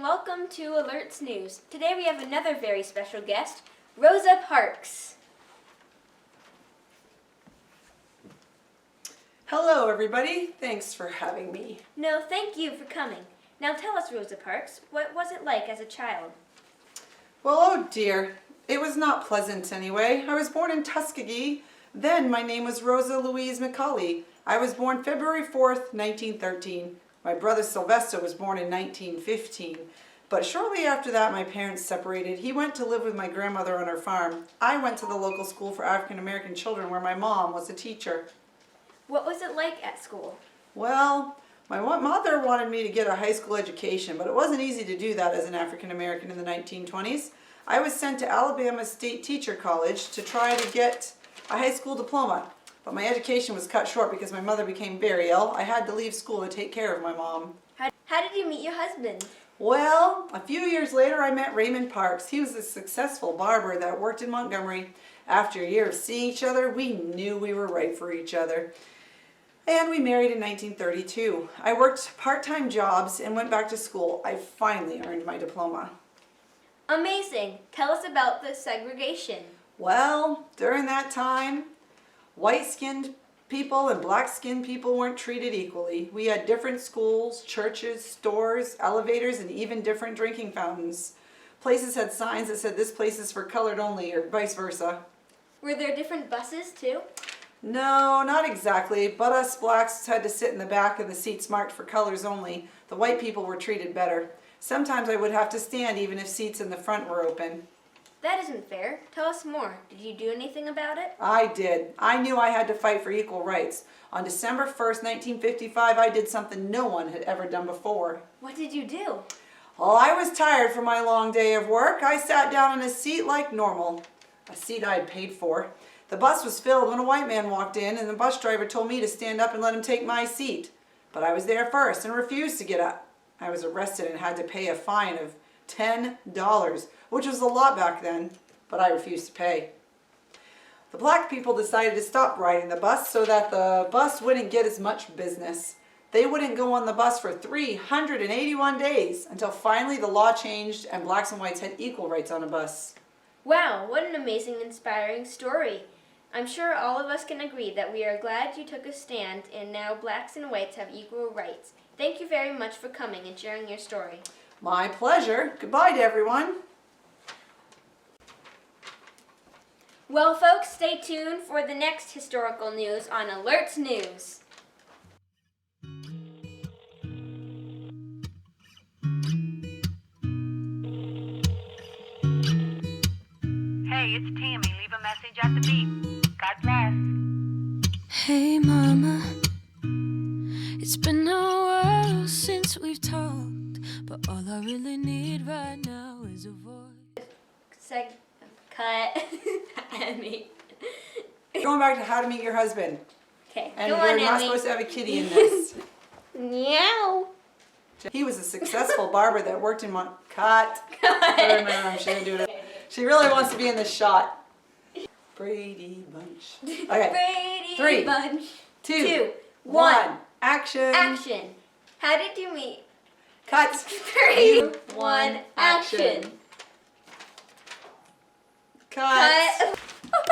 and welcome to A.L.R.T's News. Today we have another very special guest, Rosa Parks. Hello everybody, thanks for having me. No, thank you for coming. Now tell us, Rosa Parks, what was it like as a child? Well, oh dear, it was not pleasant anyway. I was born in Tuskegee. Then my name was Rosa Louise McCauley. I was born February 4th, 1913. My brother Sylvester was born in 1915. But shortly after that, my parents separated. He went to live with my grandmother on her farm. I went to the local school for African American children where my mom was a teacher. What was it like at school? Well, my mother wanted me to get a high school education, but it wasn't easy to do that as an African American in the 1920s. I was sent to Alabama State Teacher College to try to get a high school diploma. But my education was cut short because my mother became very ill. I had to leave school to take care of my mom. How did you meet your husband? Well, a few years later I met Raymond Parks. He was a successful barber that worked in Montgomery. After a year of seeing each other, we knew we were right for each other. And we married in 1932. I worked part-time jobs and went back to school. I finally earned my diploma. Amazing. Tell us about the segregation. Well, during that time, white-skinned people and black-skinned people weren't treated equally. We had different schools, churches, stores, elevators, and even different drinking fountains. Places had signs that said this place is for colored only, or vice versa. Were there different buses too? No, not exactly, but us blacks had to sit in the back of the seats marked for colors only. The white people were treated better. Sometimes I would have to stand even if seats in the front were open. That isn't fair. Tell us more. Did you do anything about it? I did. I knew I had to fight for equal rights. On December 1st, 1955, I did something no one had ever done before. What did you do? Well, I was tired from my long day of work. I sat down in a seat like normal, a seat I had paid for. The bus was filled when a white man walked in, and the bus driver told me to stand up and let him take my seat. But I was there first and refused to get up. I was arrested and had to pay a fine of $10, which was a lot back then, but I refused to pay. The black people decided to stop riding the bus so that the bus wouldn't get as much business. They wouldn't go on the bus for 381 days until finally the law changed and blacks and whites had equal rights on a bus. Wow, what an amazing, inspiring story. I'm sure all of us can agree that we are glad you took a stand and now blacks and whites have equal rights. Thank you very much for coming and sharing your story. My pleasure. Goodbye to everyone. Well, folks, stay tuned for the next historical news on A.L.R.T's News. Hey, it's Tammy. Leave a message at the beep. God bless. Hey mama, it's been a while since we've talked, but all I really need right now is a voice. Cut. Emmy. Going back to How to Meet Your Husband. Okay, And go we're on, not Emmy. supposed to have a kitty in this. Meow. He was a successful barber that worked in Cut. She didn't do it. She really wants to be in this shot. Brady Bunch. Okay. Brady 3, Bunch. 2, 1. 1. Action. Action. How did you meet? Cut. 3, 1. Action. Cut. Cut.